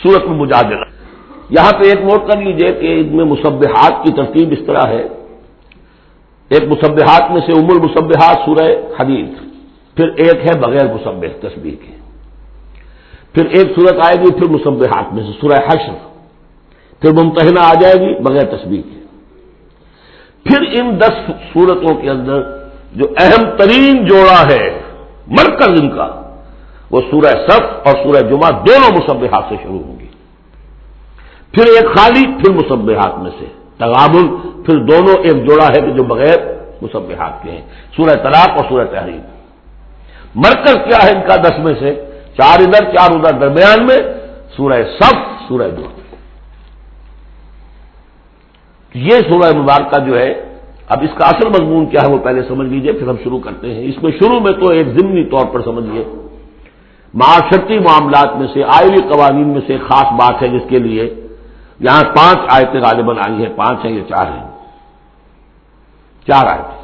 سورۃ المجادلہ. یہاں پہ ایک نوٹ کر لیجئے کہ ان میں مسبحات کی ترتیب اس طرح ہے. ایک مسبحات میں سے ام المسبحات سورہ حدید، پھر ایک ہے بغیر مسبح تسبیح کے، پھر ایک سورت آئے گی پھر مسبحات میں سے سورہ حشر، پھر ممتحنہ آ جائے گی بغیر تسبیح کے. پھر ان 10 سورتوں کے اندر جو اہم ترین جوڑا ہے، مرکز ان کا، وہ سورہ صف اور سورہ جمعہ دونوں مسبحات سے شروع ہوں گی. پھر ایک خالی، پھر مسبحات میں سے تغابن، پھر دونوں ایک جوڑا ہے کہ جو بغیر مسبحات کے ہیں، سورہ طلاق اور سورہ تحریم. مرکز کیا ہے ان کا 10 میں سے؟ 4 ادھر 4 ادھر، درمیان میں سورہ صف، سورہ جمعہ. یہ سورہ مبارکہ جو ہے، اب اس کا اصل مضمون کیا ہے وہ پہلے سمجھ لیجئے، پھر ہم شروع کرتے ہیں. اس میں شروع میں تو ایک ضمنی طور پر سمجھیے، معاشرتی معاملات میں سے، آئلی قوانین میں سے ایک خاص بات ہے جس کے لیے یہاں 5 آیتیں غالباً آئی ہیں. 5 ہیں یا 4 ہیں؟ 4 آیتیں.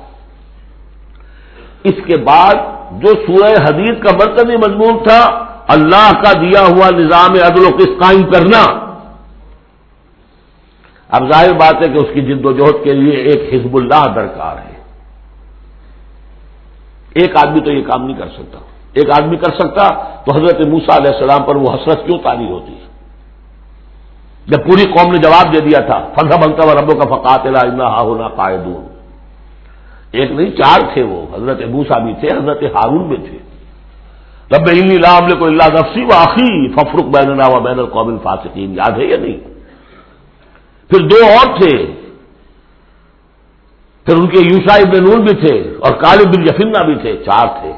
اس کے بعد جو سورہ حدید کا مرکزی مضمون تھا، اللہ کا دیا ہوا نظام عدل و قسط قائم کرنا، اب ظاہر بات ہے کہ اس کی جد و جہد کے لیے ایک حزب اللہ درکار ہے. ایک آدمی تو یہ کام نہیں کر سکتا. ایک آدمی کر سکتا تو حضرت موسیٰ علیہ السلام پر وہ حسرت کیوں طاری ہوتی ہے جب پوری قوم نے جواب دے دیا تھا فَاذْهَبْ أَنْتَ وَرَبُّكَ فَقَاتِلَا إِنَّا هَاهُنَا قَاعِدُونَ. ایک نہیں 4 تھے وہ، حضرت موسیٰ بھی تھے، حضرت ہارون بھی تھے. رب انی لا املک الا نفسی واخی فافرق بیننا وبین القوم الفاسقین. یاد ہے یا نہیں؟ پھر 2 اور تھے، پھر ان کے یوشع ابن نون بھی تھے اور کالب بن یفنہ بھی تھے. 4 تھے،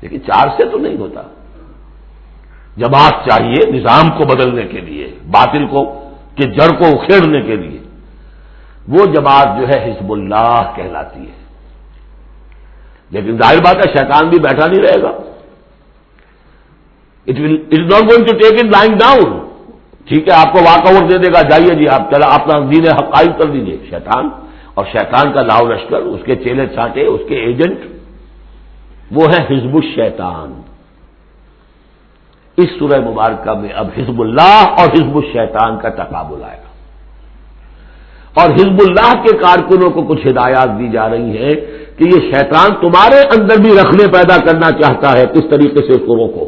لیکن 4 سے تو نہیں ہوتا. جماعت چاہیے نظام کو بدلنے کے لیے، باطل کو کہ جڑ کو اکھیڑنے کے لیے. وہ جماعت جو ہے حزب اللہ کہلاتی ہے. لیکن ظاہر بات ہے شیطان بھی بیٹھا نہیں رہے گا. It is not going to take it lying down. ٹھیک ہے، آپ کو واک اوور دے دے گا، جائیے جی آپ چلا اپنا دین حق قائم کر دیجیے. شیطان اور شیطان کا لاؤ لشکر، اس کے چیلے چانٹے، اس کے ایجنٹ، وہ ہے حزب الشیطان. اس سورہ مبارکہ میں اب حزب اللہ اور حزب الشیطان کا تقابل آئے گا، اور حزب اللہ کے کارکنوں کو کچھ ہدایات دی جا رہی ہیں کہ یہ شیطان تمہارے اندر بھی رکھنے پیدا کرنا چاہتا ہے. کس طریقے سے اس کو روکو؟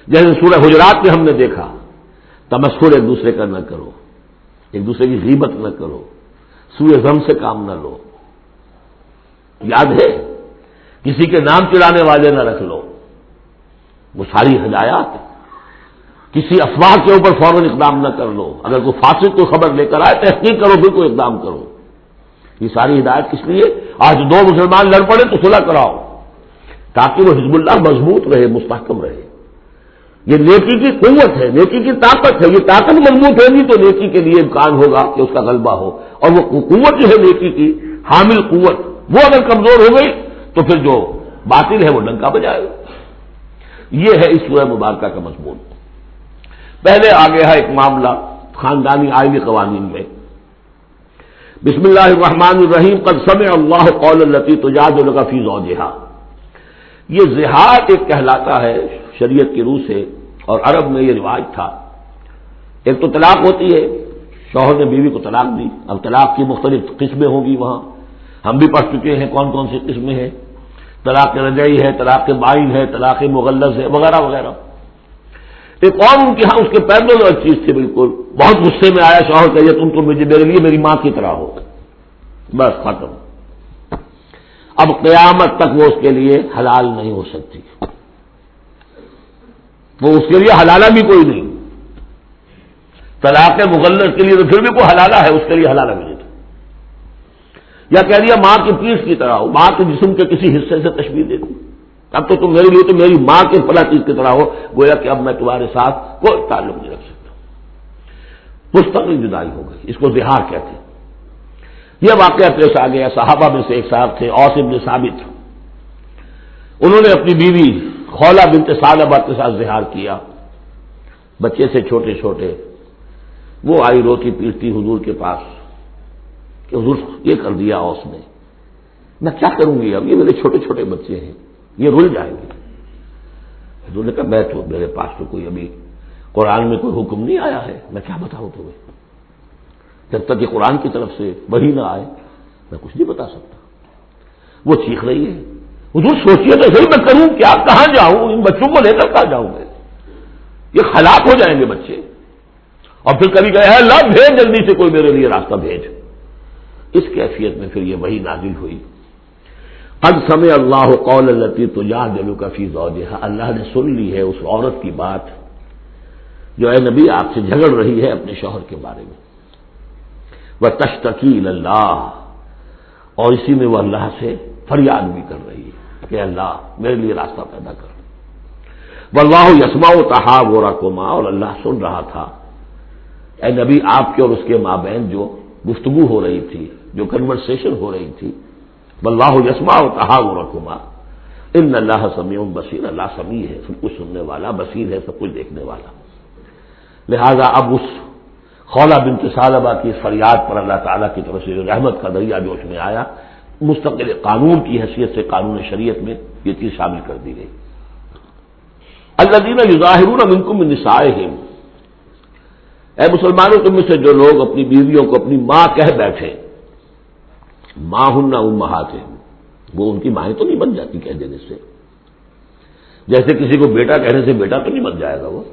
جیسے سورہ حجرات میں ہم نے دیکھا، تمسخر ایک دوسرے کا نہ کرو، ایک دوسرے کی غیبت نہ کرو، سوء ظن سے کام نہ لو. یاد ہے؟ کسی کے نام چڑھانے والے نہ رکھ لو. وہ ساری ہدایات. کسی افواہ کے اوپر فوراً اقدام نہ کر لو. اگر کوئی فاسق کو خبر لے کر آئے تحقیق کرو پھر کوئی اقدام کرو. یہ ساری ہدایت کس لیے؟ آج 2 مسلمان لڑ پڑے تو صلح کراؤ، تاکہ وہ حزب اللہ مضبوط رہے، مستحکم رہے. یہ نیکی کی قوت ہے، نیکی کی طاقت ہے. یہ طاقت مضبوط ہوگی تو نیکی کے لیے امکان ہوگا کہ اس کا غلبہ ہو. اور وہ قوت جو ہے نیکی کی حامل قوت، وہ اگر کمزور ہو گئی تو پھر جو باطل ہے وہ ڈنکا بجائے گا. یہ ہے اس سورہ مبارکہ کا مضمون. پہلے آگے ہے ایک معاملہ خاندانی آئلی قوانین میں. بسم اللہ الرحمن الرحیم. قد سمع اللہ قول التی تجادلک فی زوجہا. یہ زہار ایک کہلاتا ہے شریعت کی روح سے، اور عرب میں یہ رواج تھا. ایک تو طلاق ہوتی ہے، شوہر نے بیوی کو طلاق دی. اب طلاق کی مختلف قسمیں ہوں گی، وہاں ہم بھی پڑھ چکے ہیں کون کون سی قسمیں ہیں. طلاق رجعی ہے، طلاق بائن ہے، طلاق مغلظ ہے، وغیرہ وغیرہ. ایک اور ان کے ہاں اس کے پہلے جو چیز تھی، بالکل بہت غصے میں آیا شوہر کہ تم تو میرے لیے میری ماں کی طرح ہو، بس ختم. اب قیامت تک وہ اس کے لیے حلال نہیں ہو سکتی. وہ اس کے لیے حلالہ بھی کوئی نہیں. طلاق مغلظ کے لیے تو پھر بھی کوئی حلالہ ہے، اس کے لیے حلالہ بھی نہیں. یا کہہ دیا ماں کی پیٹھ کی طرح ہو، ماں کے جسم کے کسی حصے سے تشبیہ دے دی. اب تو تم میرے لیے تو میری ماں کے فلاں چیز کی طرح ہو، گویا کہ اب میں تمہارے ساتھ کوئی تعلق نہیں رکھ سکتا. مستقل جدائی ہو گئی. اس کو زہار کہتے ہیں. یہ واقعہ پیش آ گیا. صحابہ میں سے ایک صاحب تھے اوس بن ثابت. انہوں نے اپنی بیوی خولہ بنت ثعلبہ کے ساتھ زہار کیا، بچے سے چھوٹے چھوٹے. وہ آئی روتی پیٹتی حضور کے پاس کہ حضور یہ کر دیا اوس نے، میں کیا کروں گی؟ اب یہ میرے چھوٹے چھوٹے بچے ہیں، یہ رل جائیں گے. حضور نے کہا میں تو میرے پاس تو کوئی ابھی قرآن میں کوئی حکم نہیں آیا ہے، میں کیا بتاؤں تمہیں؟ جب تک کہ قرآن کی طرف سے وحی نہ آئے میں کچھ نہیں بتا سکتا۔ وہ چیخ رہی ہے، حضور سوچیے تو صحیح، میں کروں کیا، کہاں جاؤں، ان بچوں کو لے کر کہاں جاؤں میں؟ یہ ہلاک ہو جائیں گے بچے۔ اور پھر کبھی کہے اللہ بھیج، جلدی سے کوئی میرے لیے راستہ بھیج۔ اس کیفیت میں پھر یہ وحی نازل ہوئی۔ قد سمع اللہ قول التی تجادلک فی زوجہا، اللہ نے سن لی ہے اس عورت کی بات جو اے نبی آپ سے جھگڑ رہی ہے اپنے شوہر کے بارے میں۔ وتشتکی الی اللہ، اور اسی میں وہ اللہ سے فریاد بھی کر رہی ہے کہ اللہ میرے لیے راستہ پیدا کر۔ واللہ یسمع تحاورکما، اور اللہ سن رہا تھا اے نبی آپ کے اور اس کے مابین جو گفتگو ہو رہی تھی، جو کنورسیشن ہو رہی تھی۔ واللہ یسمع تحاورکما ان اللہ سمیع بصیر، اللہ سمیع ہے، سب کچھ سننے والا، بصیر ہے، سب کچھ دیکھنے والا۔ لہذا اب اس خولہ بنت ثعلبہ کی اس فریاد پر اللہ تعالیٰ کی طرف سے رحمت کا دریا جوش میں آیا، مستقل قانون کی حیثیت سے قانون شریعت میں یہ چیز شامل کر دی گئی۔ الذین یظاہرون منکم من نسائہم، اے مسلمانوں تم میں سے جو لوگ اپنی بیویوں کو اپنی ماں کہہ بیٹھے، ماں ہن امہاتہم، وہ ان کی مائیں تو نہیں بن جاتی کہہ دینے سے، جیسے کسی کو بیٹا کہنے سے بیٹا تو نہیں بن جائے گا، وہ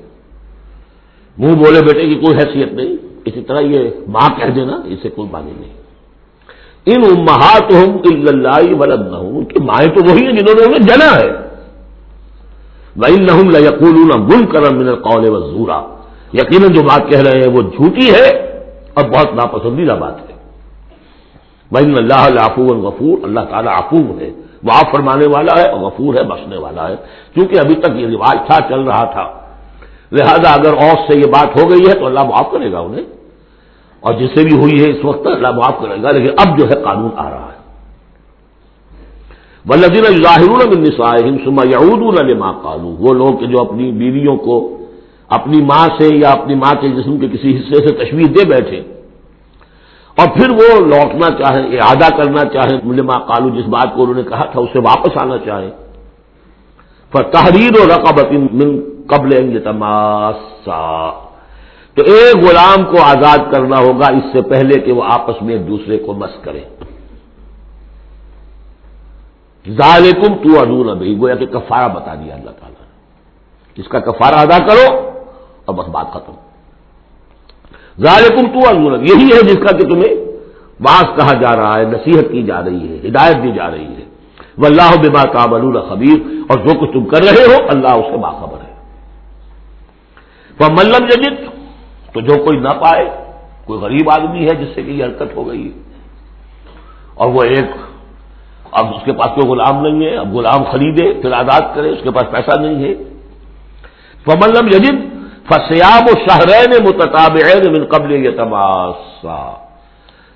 منہ بولے بیٹے کی کوئی حیثیت نہیں، اسی طرح یہ ماں کہہ دینا اس سے کوئی معنی نہیں۔ ان امہاتہم الا اللہ ولدنہم، ان کی مائیں تو وہی ہیں جنہوں نے انہیں جنا ہے۔ وَإِنَّهُمْ لَيَقُولُونَ مُنكَرًا مِنَ الْقَوْلِ وَالزُّورَ، یقیناً جو بات کہہ رہے ہیں وہ جھوٹی ہے اور بہت ناپسندیدہ بات ہے۔ وَإِنَّ اللَّهَ لَعَفُوٌّ غَفُورٌ، اللہ تعالیٰ عفو ہے، معاف فرمانے والا ہے اور غفور ہے، بخشنے والا ہے۔ کیونکہ ابھی تک یہ رواج تھا، چل رہا تھا، لہذا اگر اور سے یہ بات ہو گئی ہے تو اللہ معاف کرے گا انہیں، اور جس سے بھی ہوئی ہے اس وقت اللہ معاف کرے گا، لیکن اب جو ہے قانون آ رہا ہے۔ والذین یظاہرون من نسائہم ثم یعودون لما قالوا، وہ لوگ کہ جو اپنی بیویوں کو اپنی ماں سے یا اپنی ماں کے جسم کے کسی حصے سے تشبیہ دے بیٹھے اور پھر وہ لوٹنا چاہیں، اعادہ کرنا چاہیں لما قالوا، جس بات کو انہوں نے کہا تھا اس سے واپس آنا چاہیں، فتحریر رقبۃ من قبل ان یتماسا، تو ایک غلام کو آزاد کرنا ہوگا اس سے پہلے کہ وہ آپس میں ایک دوسرے کو مس کریں۔ ذالکم توعدون بہ، گویا کہ کفارہ بتا دیا اللہ تعالیٰ نے، اس کا کفارہ ادا کرو اور بس بات ختم۔ ذالکم توعدون، یہی ہے جس کا کہ تمہیں واعظ کہا جا رہا ہے، نصیحت کی جا رہی ہے، ہدایت دی جا رہی ہے۔ واللہ بما تعملون خبیر، اور جو کچھ تم کر رہے ہو اللہ اس سے باخبر ہے۔ فمن لم یجد، تو جو کوئی نہ پائے، کوئی غریب آدمی ہے جس سے کہ یہ حرکت ہو گئی اور وہ اب اس کے پاس کوئی غلام نہیں ہے، اب غلام خریدے پھر آزاد کرے، اس کے پاس پیسہ نہیں ہے۔ فمن لم یجد فصیام شہرین متتابعین من قبل یتماسا،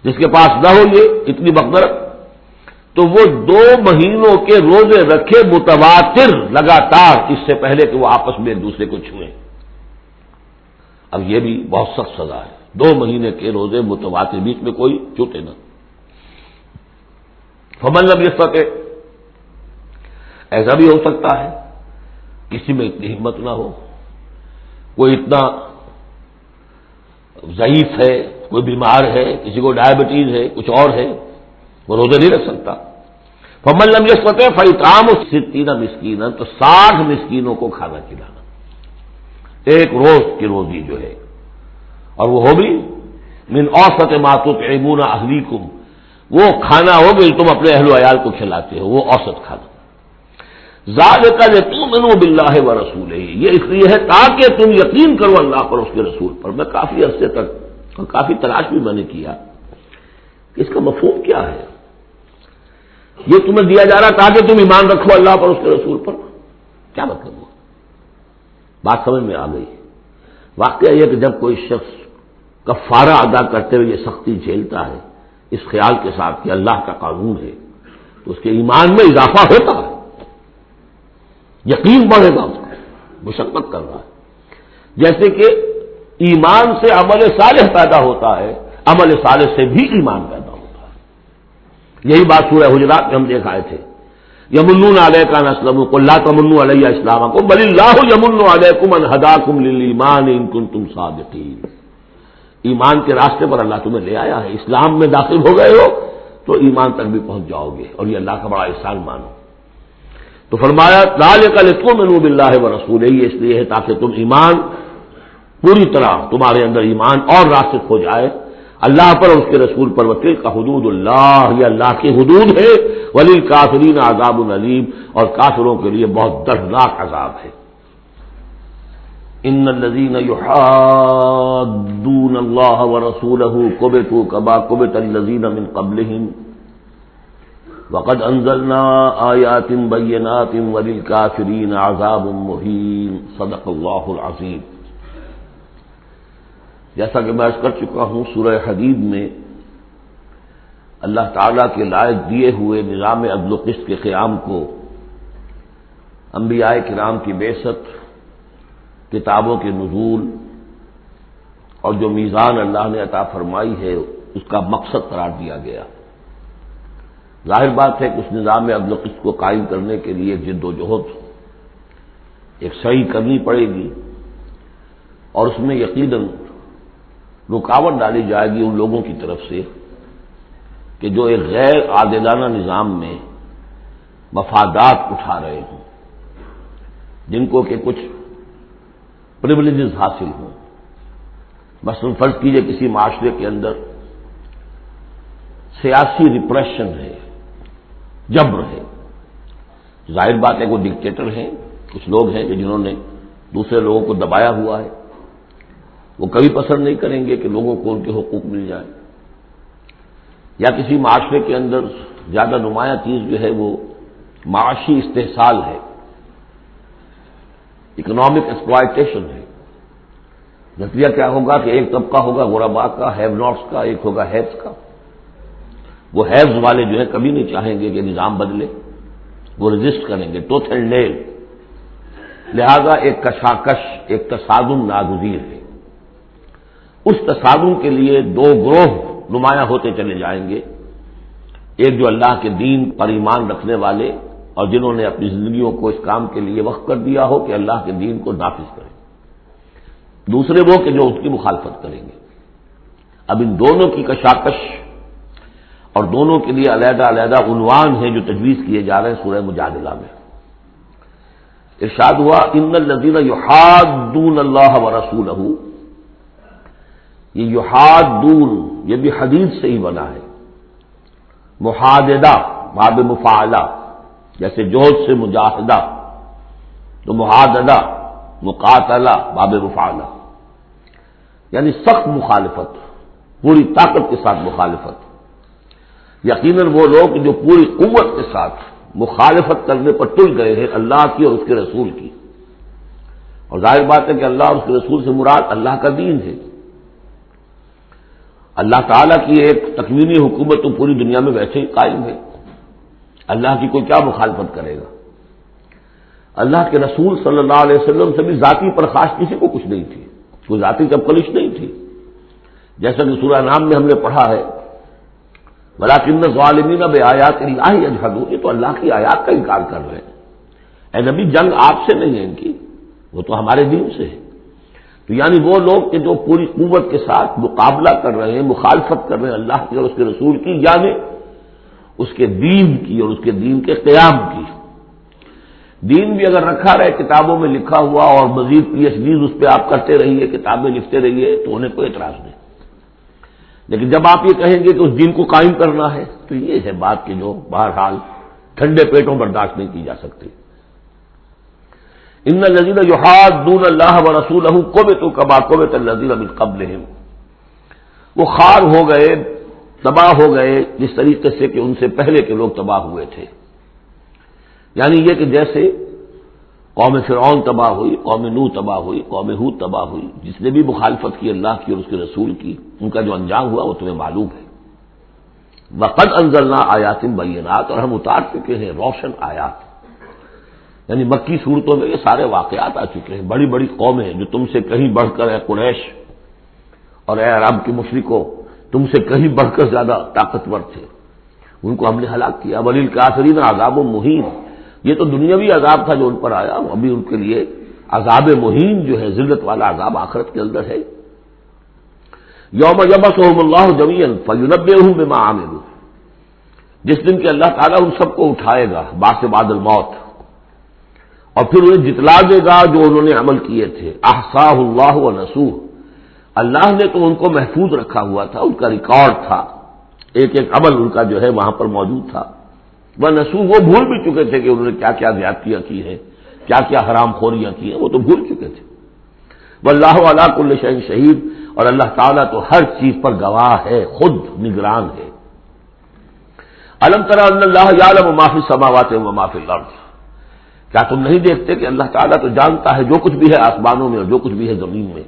جس کے پاس نہ ہو یہ اتنی مقدرت تو وہ 2 مہینوں کے روزے رکھے متواتر لگاتار، اس سے پہلے کہ وہ آپس میں ایک دوسرے کو چھوئیں۔ اب یہ بھی بہت سخت سزا ہے، 2 مہینے کے روزے متواتر، بیچ میں کوئی چھوٹے نہ۔ فمن لم یستطع، ایسا بھی ہو سکتا ہے کسی میں اتنی ہمت نہ ہو، کوئی اتنا ضعیف ہے، کوئی بیمار ہے، کسی کو ڈائبٹیز ہے، کچھ اور ہے، وہ روزے نہیں رکھ سکتا۔ فمن لم یستطع فاطعام 60 مسکینا، تو 60 مسکینوں کو کھانا کھلانا، ایک روز کی روزی جو ہے، اور وہ ہو بھی من اوسط ما تطعمون اہلیکم، وہ کھنا ہو کہ تم اپنے اہل و عیال کو کھلاتے ہو، وہ اوسط کھانا۔ ذالک لتؤمنوا باللہ ورسولہ، یہ اس لیے ہے تاکہ تم یقین کرو اللہ پر، اس کے رسول پر۔ میں کافی عرصے تک اور کافی تلاش بھی میں نے کیا کہ اس کا مفہوم کیا ہے، یہ تمہیں دیا جا رہا تاکہ تم ایمان رکھو اللہ پر، اس کے رسول پر، کیا مطلب ہوا؟ بات سمجھ میں آ گئی۔ واقعہ یہ کہ جب کوئی شخص کفارہ ادا کرتے ہوئے یہ سختی جھیلتا ہے اس خیال کے ساتھ کہ اللہ کا قانون ہے، تو اس کے ایمان میں اضافہ ہوتا ہے، یقین بڑھے گا، اس کا مشقت کر رہا ہے۔ جیسے کہ ایمان سے عمل صالح پیدا ہوتا ہے، عمل صالح سے بھی ایمان پیدا ہوتا ہے۔ یہی بات سورہ حجرات میں ہم دیکھ آئے تھے یمنون علیک ان اسلموا قل لا تمنوا علی اسلامکم بل اللہ یمن علیکم ان ہداکم للایمان ان کنتم صادقین. ایمان کے راستے پر اللہ تمہیں لے آیا ہے، اسلام میں داخل ہو گئے ہو تو ایمان تک بھی پہنچ جاؤ گے، اور یہ اللہ کا بڑا احسان مانو. تو فرمایا ذالک لتؤمنوا باللہ ورسولہ، یہ اس لیے ہے تاکہ تم ایمان پوری طرح تمہارے اندر ایمان اور راسخ ہو جائے اللہ پر اور اس کے رسول پر. وتلک حدود اللہ، یہ اللہ کی حدود ہے. وللکافرین عذاب علیم، اور کافروں کے لیے بہت دردناک عذاب ہے. ان الذين يحادون الله ورسوله كبتوا كما كبت الذين من قبلهم وقد انزلنا آيات بينات وللكافرين عذاب مهين. صدق الله العظيم. جیسا کہ میں عرض کر چکا ہوں، سورہ حدید میں اللہ تعالیٰ کے لائق دیے ہوئے نظام عدل و قسط کے قیام کو، انبیاء کرام کی بعثت، کتابوں کے نزول اور جو میزان اللہ نے عطا فرمائی ہے اس کا مقصد قرار دیا گیا. ظاہر بات ہے کہ اس نظام عدل و قسط کو قائم کرنے کے لیے ایک جد و جہد، ایک سعی کرنی پڑے گی، اور اس میں یقیناً رکاوٹ ڈالی جائے گی ان لوگوں کی طرف سے کہ جو ایک غیر عادلانہ نظام میں مفادات اٹھا رہے ہوں، جن کو کہ کچھ پریولیجز حاصل ہوں. مثلا فرض کیجئے کسی معاشرے کے اندر سیاسی ریپریشن ہے، جبر ہے. ظاہر بات ہے وہ ڈکٹیٹر ہیں، کچھ لوگ ہیں کہ جنہوں نے دوسرے لوگوں کو دبایا ہوا ہے، وہ کبھی پسند نہیں کریں گے کہ لوگوں کو ان کے حقوق مل جائیں. یا کسی معاشرے کے اندر زیادہ نمایاں چیز جو ہے وہ معاشی استحصال ہے، اکنامک ایکسپلائٹیشن ہے. نتیجہ کیا ہوگا کہ ایک طبقہ ہوگا غرباء کا، ہیو ناٹس کا، ایک ہوگا ہیوز کا. وہ ہیوز والے جو ہے کبھی نہیں چاہیں گے کہ نظام بدلے، وہ رجسٹ کریں گے ٹوتھ اینڈ نیل. لہذا ایک کشاکش، ایک تصادم ناگزیر ہے. اس تصادم کے لیے دو گروہ نمایاں ہوتے چلے جائیں گے. ایک جو اللہ کے دین پر ایمان رکھنے والے اور جنہوں نے اپنی زندگیوں کو اس کام کے لیے وقف کر دیا ہو کہ اللہ کے دین کو نافذ کریں. دوسرے وہ کہ جو اس کی مخالفت کریں گے. اب ان دونوں کی کشاکش اور دونوں کے لیے علیحدہ علیحدہ عنوان ہیں جو تجویز کیے جا رہے ہیں سورہ مجادلہ میں. ارشاد ہوا ان الذین یحادون اللہ ورسولہ، یہ یحادون یہ بھی حدیث سے ہی بنا ہے. محاددہ باب مفاعلہ، جیسے جوہد سے مجاہدہ، تو محاددہ مقاتلہ باب مفاعلہ، یعنی سخت مخالفت، پوری طاقت کے ساتھ مخالفت. یقیناً وہ لوگ جو پوری قوت کے ساتھ مخالفت کرنے پر تل گئے ہیں اللہ کی اور اس کے رسول کی. اور ظاہر بات ہے کہ اللہ اور اس کے رسول سے مراد اللہ کا دین ہے. اللہ تعالیٰ کی ایک تکوینی حکومت تو پوری دنیا میں ویسے ہی قائم ہے، اللہ کی کوئی کیا مخالفت کرے گا. اللہ کے رسول صلی اللہ علیہ وسلم سے بھی ذاتی پرخاش کسی کو کچھ نہیں تھی، کوئی ذاتی چپکلش نہیں تھی. جیسا کہ سورہ نام میں ہم نے پڑھا ہے وَلَٰكِنَّ الظَّالِمِينَ بِآيَاتِ اللَّهِ يَجْحَدُونَ، یہ تو اللہ کی آیات کا انکار کر رہے ہیں. اے نبی جنگ آپ سے نہیں ہے ان کی، وہ تو ہمارے دین سے ہے. تو یعنی وہ لوگ کہ جو پوری قوت کے ساتھ مقابلہ کر رہے ہیں، مخالفت کر رہے ہیں اللہ کی اور اس کے رسول کی، یعنی اس کے دین کی اور اس کے دین کے قیام کی. دین بھی اگر رکھا رہے کتابوں میں لکھا ہوا اور مزید پی ایچ ڈیز اس پہ آپ کرتے رہیے، کتابیں لکھتے رہیے، تو انہیں کوئی اعتراض نہیں. لیکن جب آپ یہ کہیں گے کہ اس دین کو قائم کرنا ہے تو یہ ہے بات کہ جو بہرحال ٹھنڈے پیٹوں برداشت نہیں کی جا سکتی. ان الذین یحادون اللہ ورسولہ کبتوا کما کبت الذین من قبلہم، وہ خار ہو گئے، تباہ ہو گئے جس طریقے سے کہ ان سے پہلے کے لوگ تباہ ہوئے تھے. یعنی یہ کہ جیسے قوم فرعون تباہ ہوئی، قوم نوح تباہ ہوئی، قوم ہود تباہ ہوئی، جس نے بھی مخالفت کی اللہ کی اور اس کے رسول کی، ان کا جو انجام ہوا وہ تمہیں معلوم ہے. وقد انزلنا آیات بینات، اور ہم اتار چکے ہیں روشن آیات. یعنی مکی صورتوں میں یہ سارے واقعات آ چکے ہیں. بڑی بڑی قومیں جو تم سے کہیں بڑھ کر اے قریش اور اے عرب کے مشرکوں تم سے کہیں بڑھ کر زیادہ طاقتور تھے، ان کو ہم نے ہلاک کیا. وللکافرین عذاب مہین، یہ تو دنیاوی عذاب تھا جو ان پر آیا، ابھی ان کے لیے عذاب مہین جو ہے ذلت والا عذاب آخرت کے اندر ہے. یوم یبعثہم اللہ جمیعا فینبئہم بما عملوا، جس دن کہ اللہ تعالیٰ ان سب کو اٹھائے گا بعد بعد الموت، اور پھر انہیں جتلا دے گا جو انہوں نے عمل کیے تھے. احصاہ اللہ ونسوہ، اللہ نے تو ان کو محفوظ رکھا ہوا تھا، ان کا ریکارڈ تھا، ایک ایک عمل ان کا جو ہے وہاں پر موجود تھا. ونسوہ، وہ بھول بھی چکے تھے کہ انہوں نے کیا کیا زیادتیاں کی ہیں، کیا کیا حرام خوریاں کی ہیں، وہ تو بھول چکے تھے. واللہ علی کل شیء شہید، اور اللہ تعالیٰ تو ہر چیز پر گواہ ہے، خود نگران ہے. الم تر ان اللہ یعلم ما فی السماوات و ما فی الارض، کیا تم نہیں دیکھتے کہ اللہ تعالیٰ تو جانتا ہے جو کچھ بھی ہے آسمانوں میں اور جو کچھ بھی ہے زمین میں.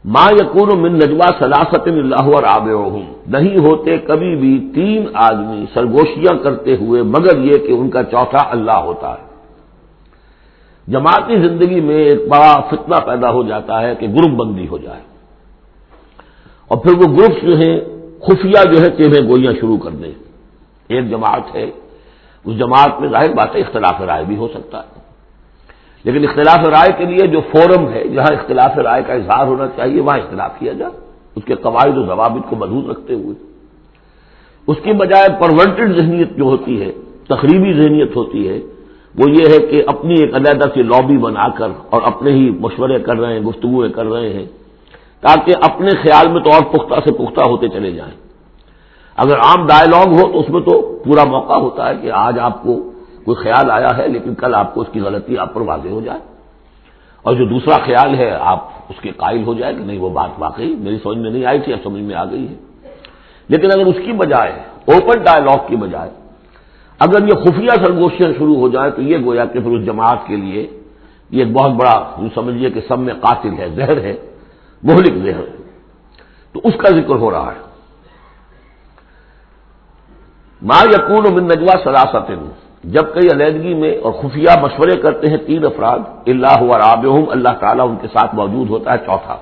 ما یکون من نجوا ثلاثۃ الا هو رابعهم، نہیں ہوتے کبھی بھی تین آدمی سرگوشیاں کرتے ہوئے مگر یہ کہ ان کا چوتھا اللہ ہوتا ہے. جماعتی زندگی میں ایک بڑا فتنہ پیدا ہو جاتا ہے کہ گروپ بندی ہو جائے، اور پھر وہ گروپس جو ہیں خفیہ جو ہے چیمیں گوئیاں شروع کر دیں. ایک جماعت ہے، اس جماعت میں ظاہر بات ہے اختلاف رائے بھی ہو سکتا ہے، لیکن اختلاف رائے کے لیے جو فورم ہے جہاں اختلاف رائے کا اظہار ہونا چاہیے وہاں اختلاف کیا جائے، اس کے قواعد و ضوابط کو مضبوط رکھتے ہوئے. اس کی بجائے پرورٹڈ ذہنیت جو ہوتی ہے، تخریبی ذہنیت ہوتی ہے، وہ یہ ہے کہ اپنی ایک علیحدہ سی لابی بنا کر اور اپنے ہی مشورے کر رہے ہیں، گفتگویں کر رہے ہیں، تاکہ اپنے خیال میں تو اور پختہ سے پختہ ہوتے چلے جائیں. اگر عام ڈائلاگ ہو تو اس میں تو پورا موقع ہوتا ہے کہ آج آپ کو کوئی خیال آیا ہے لیکن کل آپ کو اس کی غلطی آپ پر واضح ہو جائے، اور جو دوسرا خیال ہے آپ اس کے قائل ہو جائے کہ نہیں وہ بات واقعی میری سمجھ میں نہیں آئی تھی، اب سمجھ میں آ گئی ہے. لیکن اگر اس کی بجائے اوپن ڈائلاگ کی بجائے اگر یہ خفیہ سرگوشیاں شروع ہو جائیں تو یہ گویا کہ پھر اس جماعت کے لیے یہ ایک بہت بڑا سمجھیے کہ سم میں قاتل ہے، زہر ہے، مہلک زہر. تو اس کا ذکر ہو رہا ہے. ما یکون من نجوا ثلاثۃ، جب کئی علیحدگی میں اور خفیہ مشورے کرتے ہیں تین افراد، الا هو رابعهم، اللہ تعالیٰ ان کے ساتھ موجود ہوتا ہے چوتھا.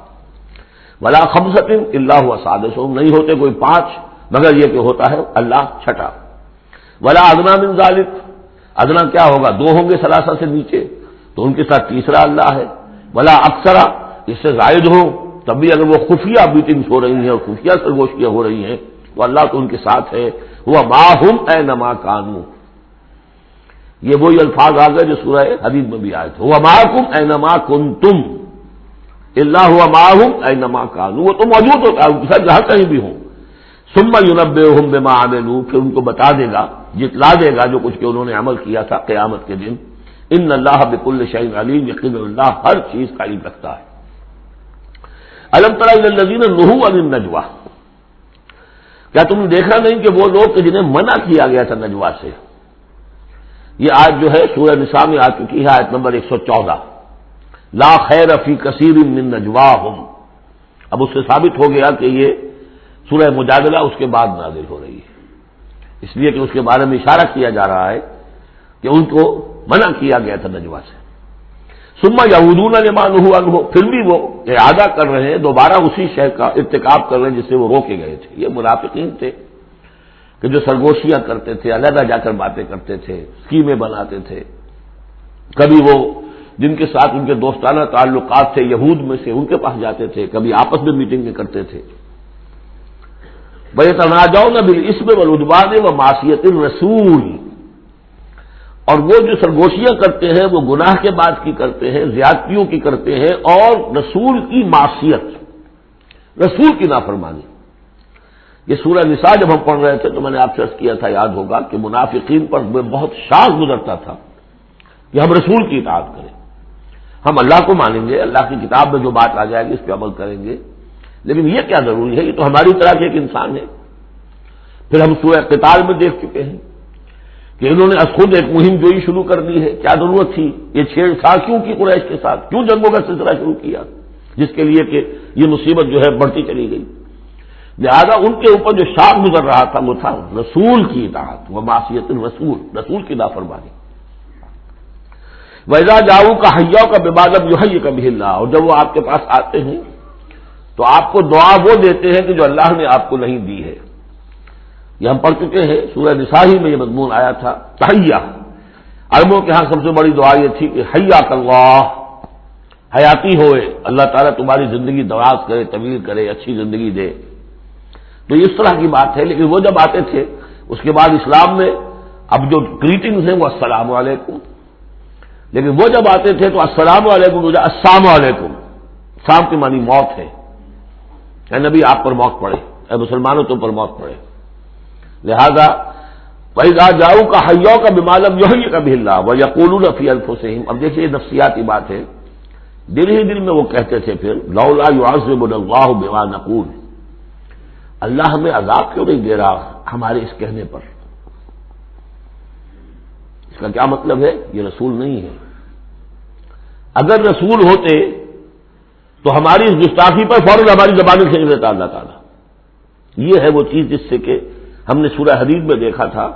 ولا خمسۃ الا هو سادسهم، نہیں ہوتے کوئی پانچ مگر یہ کہ ہوتا ہے اللہ چھٹا. ولا ادنی من ذلک، ادنا کیا ہوگا، دو ہوں گے ثلاثہ سے نیچے تو ان کے ساتھ تیسرا اللہ ہے. ولا اکثر، اس سے زائد ہو تب بھی اگر وہ خفیہ میٹنگز ہو رہی ہیں اور خفیہ سرگوشیاں ہو رہی ہیں تو اللہ تو ان کے ساتھ ہے. وہ معہم اینما کانوا، یہ وہی الفاظ آ گئے جو سورہ حدید میں بھی آئے تھے، وہ معکم اینما کنتم، اللہ ہوا معہم اینما کانوا، وہ تو موجود ہوتا ہے ان کے ساتھ جہاں کہیں بھی ہوں. ثم ینبئہم بما عملوا، پھر ان کو بتا دے گا، جتلا دے گا جو کچھ کہ انہوں نے عمل کیا تھا قیامت کے دن. ان اللہ بکل شیء علیم، یقین اللہ ہر چیز کا علم رکھتا ہے. الم تر الی الذین نہوا عن النجوی، کیا تم نے دیکھا نہیں کہ وہ لوگ کہ جنہیں منع کیا گیا تھا نجوا سے. یہ آیت جو ہے سورہ نساء میں آ چکی ہے، آیت نمبر 114. لا خیر فی کثیر من نجواہم، اب اس سے ثابت ہو گیا کہ یہ سورہ مجادلہ اس کے بعد نازل ہو رہی ہے، اس لیے کہ اس کے بارے میں اشارہ کیا جا رہا ہے کہ ان کو منع کیا گیا تھا نجوا سے. ثم یعودون لما نہوا عنہ، پھر بھی وہ اعادہ کر رہے ہیں، دوبارہ اسی شے کا ارتکاب کر رہے ہیں جس سے وہ روکے گئے تھے. یہ منافقین تھے کہ جو سرگوشیاں کرتے تھے، علیحدہ جا کر باتیں کرتے تھے، اسکیمیں بناتے تھے. کبھی وہ جن کے ساتھ ان کے دوستانہ تعلقات تھے یہود میں سے ان کے پاس جاتے تھے، کبھی آپس میں میٹنگیں کرتے تھے. وَيَتَنَاجَوْنَ بِالْإِثْمِ وَالْعُدْوَانِ وَمَعْصِيَتِ الرَّسُولِ، اور وہ جو سرگوشیاں کرتے ہیں وہ گناہ کے بعد کی کرتے ہیں، زیادتیوں کی کرتے ہیں، اور رسول کی معصیت، رسول کی نافرمانی. یہ سورہ نساء جب ہم پڑھ رہے تھے تو میں نے آپ سے عرض کیا تھا، یاد ہوگا کہ منافقین پر بہت شاذ گزرتا تھا کہ ہم رسول کی اطاعت کریں، ہم اللہ کو مانیں گے، اللہ کی کتاب میں جو بات آ جائے گی اس پہ عمل کریں گے، لیکن یہ کیا ضروری ہے، یہ تو ہماری طرح کے ایک انسان ہے. پھر ہم سورہ قتال میں دیکھ چکے ہیں کہ انہوں نے خود ایک مہم جوئی شروع کر دی ہے. کیا ضرورت تھی یہ چھیڑ چھاڑ کیوں کی قریش کے ساتھ، کیوں جنگوں کا سلسلہ شروع کیا جس کے لیے کہ یہ مصیبت جو ہے بڑھتی چلی گئی. لہذا ان کے اوپر جو شاخ گزر رہا تھا وہ تھا رسول کی اطاعت و معصیت الرسول، رسول کی نافرمانی. وَإِذَا جَاءُوكَ حَيَّوْكَ بِمَا لَمْ يُحَيِّكَ بِهِ اللَّهُ، اور جب وہ آپ کے پاس آتے ہیں تو آپ کو دعا وہ دیتے ہیں کہ جو اللہ نے آپ کو نہیں دی ہے. یہ ہم پڑھ چکے ہیں، سورہ نساء ہی میں یہ مضمون آیا تھا. تحیہ، عربوں کے ہاں سب سے بڑی دعا یہ تھی کہ حیاک اللہ، حیاتی ہوئے، اللہ تعالیٰ تمہاری زندگی دراز کرے، طویل کرے، اچھی زندگی دے. تو اس طرح کی بات ہے. لیکن وہ جب آتے تھے اس کے بعد اسلام میں اب جو گریٹنگز ہیں وہ السلام علیکم، لیکن وہ جب آتے تھے تو السلام علیکم السلام علیکم، سام کی معنی موت ہے. اے نبی آپ پر موت پڑے، اے مسلمانوں تم پر موت پڑے. لہذا وَإِذَا جَاءُوكَ حَيَّوْكَ بِمَا لَمْ يُحْيِكَ بِهِ اللَّهُ وَيَقُولُونَ فِي أَنفُسِهِمْ. اب دیکھیے یہ نفسیاتی بات ہے. دل ہی دل میں وہ کہتے تھے پھر لولا يعذبنا الله بما نقول، اللہ ہمیں عذاب کیوں نہیں دے رہا ہمارے اس کہنے پر. اس کا کیا مطلب ہے؟ یہ رسول نہیں ہے. اگر رسول ہوتے تو ہماری اس گستاخی پر فوراً ہماری زبانیں کھینچ لیتا اللہ تعالیٰ. یہ ہے وہ چیز جس سے کہ ہم نے سورہ حدید میں دیکھا تھا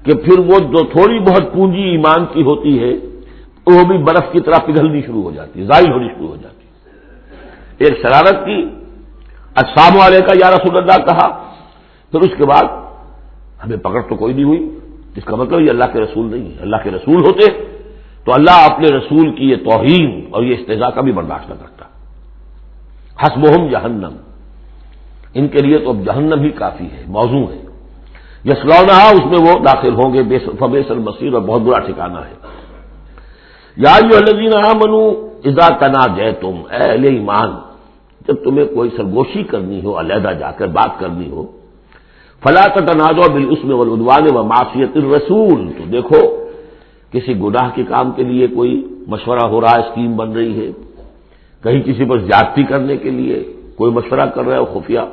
کہ پھر وہ جو تھوڑی بہت پونجی ایمان کی ہوتی ہے وہ بھی برف کی طرح پگھلنی شروع ہو جاتی، زائل ہونی شروع ہو جاتی. ایک شرارت کی، السلام علیکم یا رسول اللہ کہا، پھر اس کے بعد ہمیں پکڑ تو کوئی نہیں ہوئی. اس کا مطلب یہ اللہ کے رسول نہیں ہے. اللہ کے رسول ہوتے تو اللہ اپنے رسول کی یہ توہین اور یہ استہزاء کا بھی برداشت نہ کرتا. حسبہم جہنم، ان کے لیے تو اب جہنم ہی کافی ہے، موزوں ہے. یصلونہا، اس میں وہ داخل ہوں گے، فبئس المصیر، اور بہت برا ٹھکانہ ہے. یا ایھا الذین آمنوا اذا تناجیتم، اے اہل ایمان جب تمہیں کوئی سرگوشی کرنی ہو، علیحدہ جا کر بات کرنی ہو، فلا تتناجوا بالاسم والعدوان ومعصیۃ الرسول. تو دیکھو کسی گناہ کے کام کے لیے کوئی مشورہ ہو رہا ہے، اسکیم بن رہی ہے، کہیں کسی پر زیادتی کرنے کے لیے کوئی مشورہ کر رہا ہے خفیہ،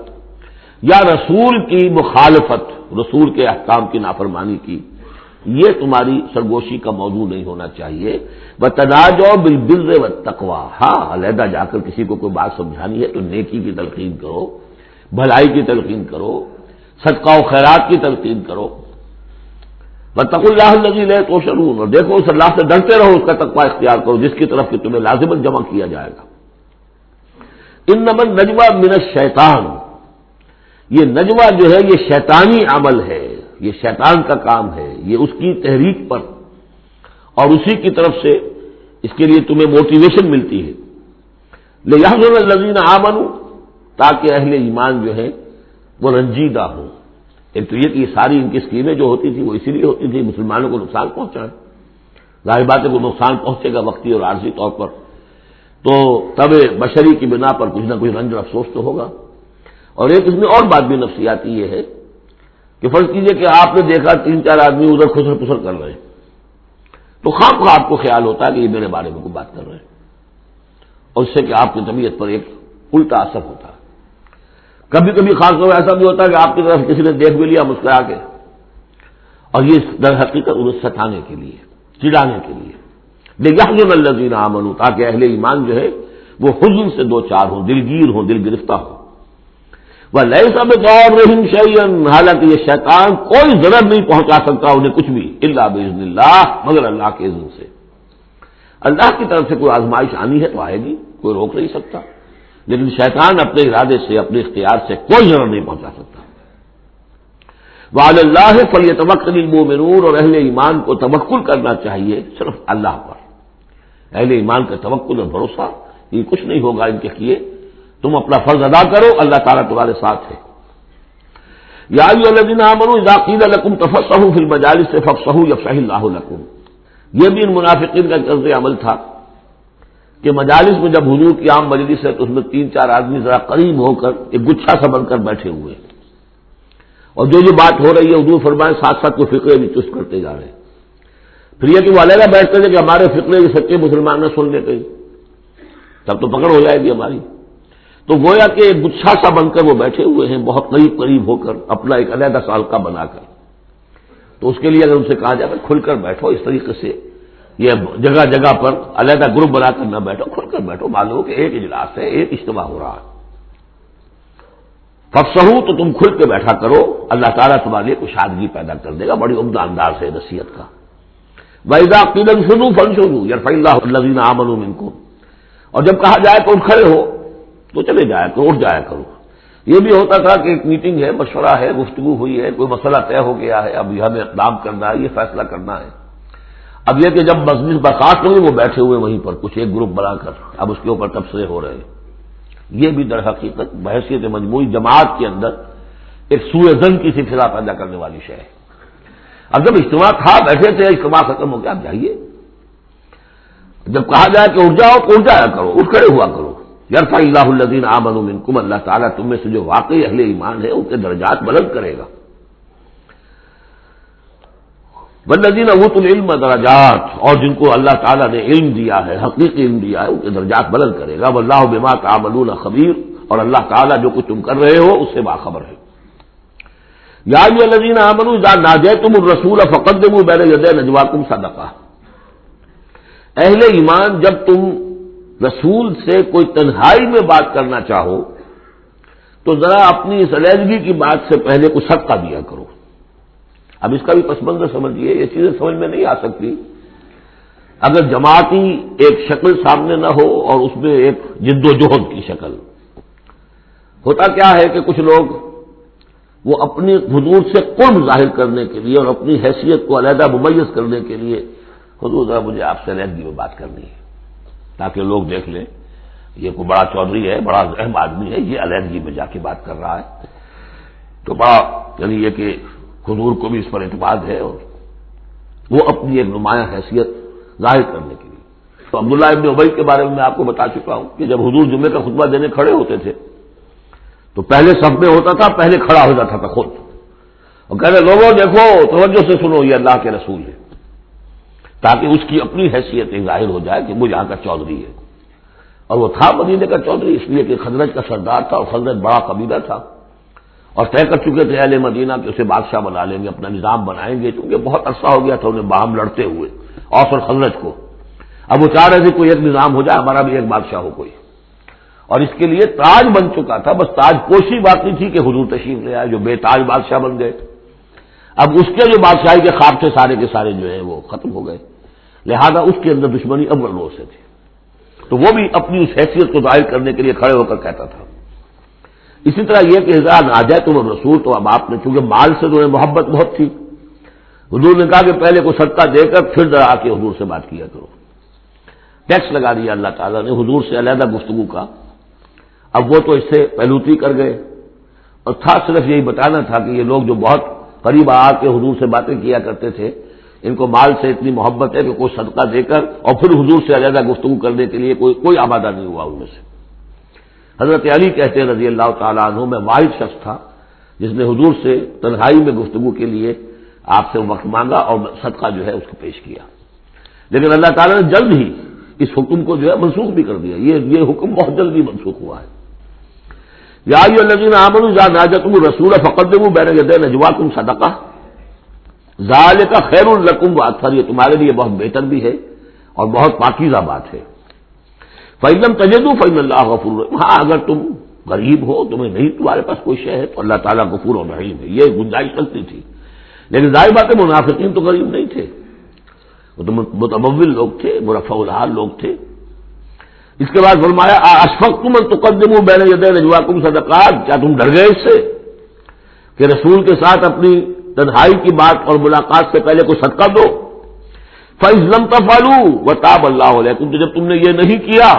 یا رسول کی مخالفت، رسول کے احکام کی نافرمانی کی، یہ تمہاری سرگوشی کا موضوع نہیں ہونا چاہیے. وَتَنَاجَوْا بِالْبِرِّ وَالتَّقْوَىٰ، ہاں علیحدہ جا کر کسی کو کوئی بات سمجھانی ہے تو نیکی کی تلقین کرو، بھلائی کی تلقین کرو، صدقہ و خیرات کی تلقین کرو. وَاتَّقُوا اللَّهَ الَّذِي إِلَيْهِ تُحْشَرُونَ، اور دیکھو اس اللہ سے ڈرتے رہو، اس کا تقویٰ اختیار کرو جس کی طرف کہ تمہیں لازماً جمع کیا جائے گا. اِنَّمَا النَّجْوَىٰ مِنَ الشَّيْطَانِ، یہ نجوہ جو ہے یہ شیطانی عمل ہے، یہ شیطان کا کام ہے، یہ اس کی تحریک پر اور اسی کی طرف سے اس کے لیے تمہیں موٹیویشن ملتی ہے. لِيَحْزُنَ الَّذِينَ آمَنُوا، تاکہ اہل ایمان جو ہے وہ رنجیدہ ہوں. ایک تو یہ کہ یہ ساری ان کی اسکیمیں جو ہوتی تھی وہ اسی لیے ہوتی تھی مسلمانوں کو نقصان پہنچائیں. ظاہر بات ہے کہ نقصان پہنچے گا وقتی اور عارضی طور پر، تو تب بشری کی بنا پر کچھ نہ کچھ رنج اور افسوس تو ہوگا. اور ایک اس میں اور بات بھی نفسیاتی یہ ہے کہ فرض کیجئے کہ آپ نے دیکھا 3-4 آدمی ادھر خسر پسر کر رہے ہیں، تو خام خواہ آپ کو خیال ہوتا ہے کہ یہ میرے بارے میں کوئی بات کر رہے ہیں، اور اس سے کہ آپ کی طبیعت پر ایک الٹا اثر ہوتا ہے. کبھی کبھی خاص طور ایسا بھی ہوتا ہے کہ آپ کی طرف کسی نے دیکھ بھی لیا مسکرا کے، اور یہ در حقیقت انہیں ستانے کے لیے، چڑھانے کے لیے. لِيَحْزُنَ الَّذِينَ آمَنُوا، تاکہ اہل ایمان جو ہے وہ حزن سے دو چار ہوں، دلگیر ہوں، دل گرفتہ ہوں. وَلَيْسَ بِضَارِّهِمْ شَيْئًا، حالانکہ یہ شیطان کوئی ضرر نہیں پہنچا سکتا انہیں کچھ بھی، الا بِإِذْنِ اللَّهِ، مگر اللہ کے اذن سے. اللہ کی طرف سے کوئی آزمائش آنی ہے تو آئے گی، کوئی روک نہیں سکتا، لیکن شیطان اپنے ارادے سے، اپنے اختیار سے کوئی ضرر نہیں پہنچا سکتا. وَعَلَى اللَّهِ فَلْيَتَوَكَّلِ الْمُؤْمِنُونَ، اور اہل ایمان کو توکل کرنا چاہیے صرف اللہ پر. اہل ایمان کا توکل اور بھروسہ یہ کچھ نہیں ہوگا ان کے کیے، تم اپنا فرض ادا کرو، اللہ تعالیٰ تمہارے ساتھ ہے. یا ایھا الذین آمنوا اذا قیل لکم تفصحوا فی المجالس فافصحوا یفصح اللہ لکم. یہ بھی ان منافقین کا طرز عمل تھا کہ مجالس میں جب حضور کی عام مجلس ہے تو اس میں 3-4 آدمی ذرا قریب ہو کر ایک گچھا سا بن کر بیٹھے ہوئے ہیں، اور جو بات ہو رہی ہے حضور فرمائے ساتھ ساتھ وہ فقرے بھی چست کرتے جا رہے ہیں. پھر یہ کہ وہ علیحدہ بیٹھتے تھے کہ ہمارے فقرے کے سچے مسلمان نہ سن لے کہیں، تب تو پکڑ ہو جائے گی ہماری. تو گویا کہ ایک گچھا سا بن کر وہ بیٹھے ہوئے ہیں، بہت قریب قریب ہو کر، اپنا ایک علیحدہ سالکہ بنا کر. تو اس کے لیے اگر ان سے کہا جائے کھل کر بیٹھو، اس طریقے سے یہ جگہ جگہ پر علیحدہ گروپ بنا کر نہ بیٹھو، کھل کر بیٹھو، معلوم ہو کہ ایک اجلاس ہے، ایک اجتماع ہو رہا ہے. فافصحوا، تو تم کھل کے بیٹھا کرو، اللہ تعالیٰ تمہارے لیے کشادگی پیدا کر دے گا. بڑی عمدہ انداز ہے نصیحت کا. وَإِذَا قِيلَ انشُزُوا فَانشُزُوا يَرْفَعِ اللَّهُ الَّذِينَ آمَنُوا مِنكُمْ، اور جب کہا جائے کہ اٹھ کھڑے ہو تو چلے جایا کرو، اٹھ جایا کرو. یہ بھی ہوتا تھا کہ ایک میٹنگ ہے، مشورہ ہے، گفتگو ہوئی ہے، کوئی مسئلہ طے ہو گیا ہے، اب ہمیں اقدام کرنا ہے، یہ فیصلہ کرنا ہے۔ اب یہ کہ جب مجلس برخاست ہوئی وہ بیٹھے ہوئے وہیں پر کچھ ایک گروپ بنا کر اب اس کے اوپر تبصرے ہو رہے ہیں، یہ بھی در حقیقت بحیثیت مجموعی جماعت کے اندر ایک سوء ظن کی سی فضا پیدا کرنے والی شے ہے۔ اب جب اجتماع تھا، بیٹھے تھے، اجتماع ختم ہو گیا، آپ جائیے، جب کہا جائے کہ اٹھ جاؤ تو اٹھ جایا کرو، اٹھ کھڑے ہوا کرو۔ یرفع اللہ الذین آمنوا منکم، اللہ تعالیٰ تم میں سے جو واقعی اہل ایمان ہے ان کے درجات بلند کرے گا۔ والذین اوتوا العلم درجات، اور جن کو اللہ تعالیٰ نے علم دیا ہے، حقیقی علم دیا ہے، ان کے درجات بلند کرے گا۔ واللہ بما تعملون خبیر، اور اللہ تعالیٰ جو کچھ تم کر رہے ہو اس سے باخبر ہے۔ یا ایھا الذین آمنوا اذا ناجیتم الرسول فقدموا بین یدی نجواکم صدقہ، اہل ایمان جب تم رسول سے کوئی تنہائی میں بات کرنا چاہو تو ذرا اپنی اس علیحدگی کی بات سے پہلے کچھ صدقہ دیا کرو۔ اب اس کا بھی پس منظر سمجھیے، یہ چیزیں سمجھ میں نہیں آ سکتی اگر جماعتی ایک شکل سامنے نہ ہو اور اس میں ایک جد و جہد کی شکل۔ ہوتا کیا ہے کہ کچھ لوگ وہ اپنی حضور سے قرب ظاہر کرنے کے لیے اور اپنی حیثیت کو علیحدہ ممیز کرنے کے لیے، حضور ذرا مجھے آپ سے علیحدگی میں بات کرنی ہے تاکہ لوگ دیکھ لیں یہ کوئی بڑا چودھری ہے، بڑا اہم آدمی ہے، یہ علیحدگی میں جا کے بات کر رہا ہے، تو بڑا یعنی یہ کہ حضور کو بھی اس پر اعتماد ہے، اور وہ اپنی ایک نمایاں حیثیت ظاہر کرنے کے لیے۔ تو عبداللہ ابن ابی کے بارے میں میں آپ کو بتا چکا ہوں کہ جب حضور جمعے کا خطبہ دینے کھڑے ہوتے تھے تو پہلے صف میں ہوتا تھا، پہلے کھڑا ہو جاتا تھا خود، اور کہتے لوگوں دیکھو توجہ سے سنو یہ اللہ کے رسول ہے، تاکہ اس کی اپنی حیثیت ظاہر ہو جائے کہ وہ یہاں کا چودھری ہے۔ اور وہ تھا مدینے کا چودھری اس لیے کہ خزرج کا سردار تھا، اور خزرج بڑا قبیلہ تھا، اور طے کر چکے تھے اہل مدینہ کہ اسے بادشاہ بنا لیں گے، اپنا نظام بنائیں گے، کیونکہ بہت عرصہ ہو گیا تھا انہیں باہم لڑتے ہوئے اوس اور خزرج کو۔ اب وہ چاہ رہے تھے کوئی ایک نظام ہو جائے، ہمارا بھی ایک بادشاہ ہو کوئی، اور اس کے لیے تاج بن چکا تھا، بس تاج پوشی باقی تھی کہ حضور تشریف لے آئے جو بے تاج بادشاہ بن گئے۔ اب اس کے جو بادشاہی کے خواب تھے سارے کے سارے جو ہیں وہ ختم ہو گئے، لہذا اس کے اندر دشمنی اول روز سے تھی، تو وہ بھی اپنی اس حیثیت کو ظاہر کرنے کے لیے کھڑے ہو کر کہتا تھا۔ اسی طرح یہ کہ اذا ناجیتم الرسول، تو اب آپ نے چونکہ مال سے جو ہے محبت بہت تھی، حضور نے کہا کہ پہلے کو صدقہ دے کر پھر ذرا آ کے حضور سے بات کیا کرو۔ ٹیکس لگا دیا اللہ تعالیٰ نے حضور سے علیحدہ گفتگو کا۔ اب وہ تو اس سے پہلوتی کر گئے، اور تھا صرف یہی بتانا تھا کہ یہ لوگ جو بہت قریب آ کے حضور سے باتیں کیا کرتے تھے، ان کو مال سے اتنی محبت ہے کہ کوئی صدقہ دے کر اور پھر حضور سے علیحدہ گفتگو کرنے کے لیے کوئی آمادہ نہیں ہوا ان میں سے۔ حضرت علی کہتے ہیں رضی اللہ تعالیٰ عنہ، میں واحد شخص تھا جس نے حضور سے تنہائی میں گفتگو کے لیے آپ سے وقت مانگا اور صدقہ جو ہے اس کو پیش کیا، لیکن اللہ تعالیٰ نے جلد ہی اس حکم کو جو ہے منسوخ بھی کر دیا، یہ حکم بہت جلدی منسوخ ہوا ہے۔ یا ایھا الذین آمنوا اذا ناجیتم الرسول فقدموا بین یدی نجواکم صدقہ ذالک خیر لکم واطہر، یہ تمہارے لیے بہت بہتر بھی ہے اور بہت پاکیزہ بات ہے۔ فإن لم تجدوا فإن اللہ غفور رحیم، ہاں اگر تم غریب ہو، تمہیں نہیں تمہارے پاس کوئی شے ہے تو اللہ تعالیٰ غفور و رحیم ہے، یہ گنجائش رکھتی تھی۔ لیکن ظاہر بات ہے منافقین تو غریب نہیں تھے، وہ تو متمول لوگ تھے، مرفع الحال لوگ تھے۔ اس کے بعد فرمایا اشفقتم ان تقدموا بین یدی نجواکم صدقات، کیا تم ڈر گئے اس سے کہ رسول کے ساتھ اپنی تنہائی کی بات اور ملاقات سے پہلے کوئی صدقہ دو؟ فَإِذْ لَمْ تَفْعَلُوا وَتَابَ اللَّهُ عَلَيْكُمْ، تو جب تم نے یہ نہیں کیا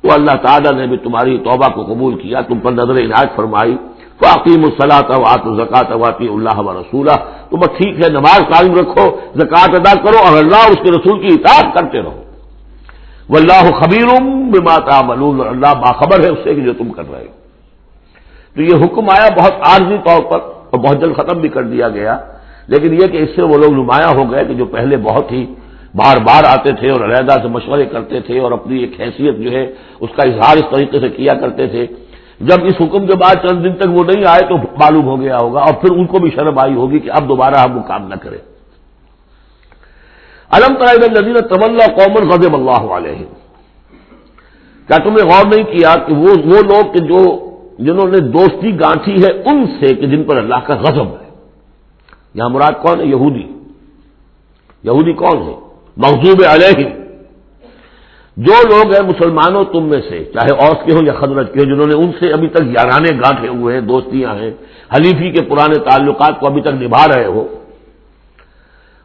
تو اللہ تعالیٰ نے بھی تمہاری توبہ کو قبول کیا، تم پر نظر عنایت فرمائی۔ فَأَقِیمُوا الصَّلَاةَ وَآتُوا الزَّکَاةَ وَأَطِیعُوا اللَّهَ وَرَسُولَهُ، تو بس ٹھیک ہے نماز قائم رکھو، زکوٰۃ ادا کرو اور اللہ اور اس کے رسول کی اطاعت کرتے رہو۔ وَاللَّهُ خَبِیرٌ بِمَا تَعْمَلُونَ، اور اللہ باخبر ہے اس سے کہ جو تم کر رہے ہو۔ تو یہ حکم آیا بہت عارضی طور پر اور بہت جلد ختم بھی کر دیا گیا، لیکن یہ کہ اس سے وہ لوگ نمایاں ہو گئے کہ جو پہلے بہت ہی بار بار آتے تھے اور علیحدہ سے مشورے کرتے تھے اور اپنی ایک حیثیت جو ہے اس کا اظہار اس طریقے سے کیا کرتے تھے، جب اس حکم کے بعد چند دن تک وہ نہیں آئے تو معلوم ہو گیا ہوگا اور پھر ان کو بھی شرم آئی ہوگی کہ اب دوبارہ ہم وہ کام نہ کریں۔ الم تر الی الذین تولوا قوما غضب اللہ علیہم، کیا تم نے غور نہیں کیا کہ وہ لوگ کہ جنہوں نے دوستی گانٹھی ہے ان سے کہ جن پر اللہ کا غضب ہے۔ یہاں مراد کون ہے؟ یہودی کون ہے؟ مغضوب علیہم، جو لوگ ہیں مسلمانوں تم میں سے، چاہے اوس کے ہوں یا خزرج کے ہوں، جنہوں نے ان سے ابھی تک یارانے گانٹھے ہوئے ہیں، دوستیاں ہیں، حلیفی کے پرانے تعلقات کو ابھی تک نبھا رہے ہو،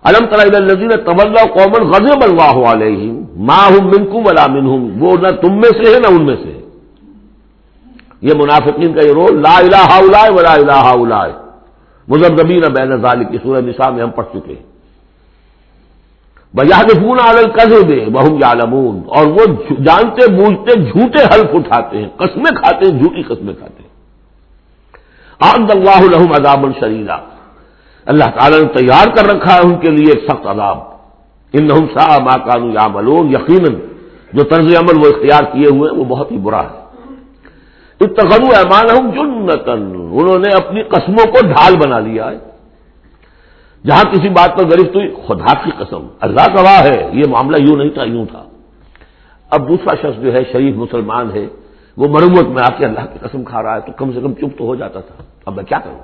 الم تر الی الذین تولوا قوما غضب اللہ علیہم ما هم منکم ولا منهم، وہ نہ تم میں سے ہے نہ ان میں سے ہے۔ یہ منافقین کا یہ رول، لا الہ الا ولا الہ الا، مذبذبین بین ذلک، کی سورہ نساء میں ہم پڑھ چکے ہیں۔ وَيَحْلِفُونَ عَلَى الْكَذِبِ وَهُمْ يَعْلَمُونَ، اور وہ جانتے بوجھتے جھوٹے حلف اٹھاتے ہیں، قسمیں کھاتے ہیں، جھوٹی قسمیں کھاتے ہیں۔ أَعَدَّ اللَّهُ لَهُمْ عَذَابًا شَدِيدًا، اللہ تعالیٰ نے تیار کر رکھا ہے ان کے لیے ایک سخت عذاب۔ إِنَّهُمْ سَاءَ مَا كَانُوا يَعْمَلُونَ، یقیناً جو طرز عمل وہ اختیار کیے ہوئے ہیں وہ بہت ہی برا ہے۔ اتخذوا أيمانهم جنة، انہوں نے اپنی قسموں کو ڈھال بنا لیا ہے۔ جہاں کسی بات پر گرفت ہوئی، خدا کی قسم، اللہ گواہ ہے یہ معاملہ یوں نہیں تھا، یوں تھا۔ اب دوسرا شخص جو ہے شریف مسلمان ہے، وہ مروت میں آ کے اللہ کی قسم کھا رہا ہے تو کم سے کم چپ تو ہو جاتا تھا، اب میں کیا کروں؟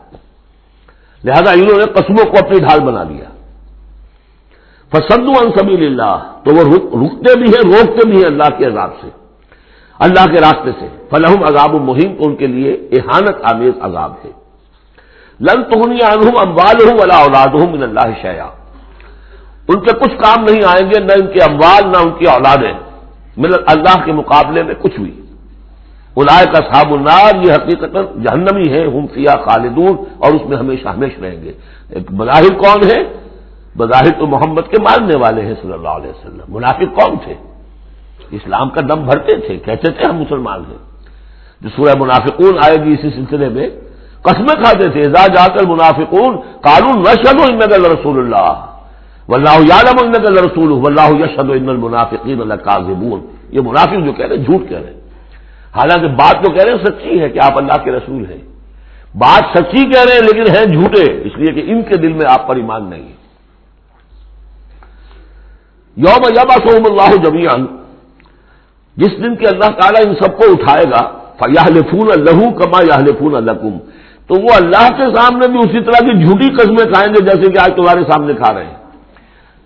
لہذا انہوں نے قسموں کو اپنی ڈھال بنا لیا۔ فصدوا عن سبیل اللہ، تو وہ رکتے بھی ہیں، روکتے بھی ہیں اللہ کے عذاب سے، اللہ کے راستے سے۔ فلہم عذاب مہین، تو ان کے لیے اہانت آمیز عذاب ہے۔ لن تغنی عنہم اموالہم ولا اولادہم من اللہ شیئا، ان کے کچھ کام نہیں آئیں گے، نہ ان کے اموال نہ ان کی اولادیں، من اللہ کے مقابلے میں کچھ بھی۔ اولئک اصحاب النار، یہ حقیقت جہنمی ہے، ہم فیہا خالدون، اور اس میں ہمیشہ ہمیشہ رہیں گے۔ ایک بظاہر کون ہے؟ بظاہر تو محمد کے ماننے والے ہیں صلی اللہ علیہ وسلم۔ منافق کون تھے؟ اسلام کا دم بھرتے تھے، کہتے تھے ہم مسلمان ہیں۔ جو سورہ منافقون آئے گی اسی سلسلے میں، قسمیں کھاتے تھے، اذا جاءک المنافقون قالوا نشهد انک لرسول اللہ واللہ یعلم انک لرسولہ واللہ یشهد ان المنافقین لکاذبون۔ یہ منافق جو کہہ رہے ہیں جھوٹ کہہ رہے ہیں، حالانکہ بات تو کہہ رہے ہیں سچی ہے کہ آپ اللہ کے رسول ہیں، بات سچی کہہ رہے ہیں لیکن ہیں جھوٹے، اس لیے کہ ان کے دل میں آپ پر ایمان نہیں ہے۔ یوم یبعثہم اللہ جمیعا، جس دن کہ اللہ تعالیٰ ان سب کو اٹھائے گا، فَيَحْلِفُونَ لَهُ كَمَا يَحْلِفُونَ لَكُمْ، تو وہ اللہ کے سامنے بھی اسی طرح کی جھوٹی قسمیں کھائیں گے جیسے کہ آج تمہارے سامنے کھا رہے ہیں۔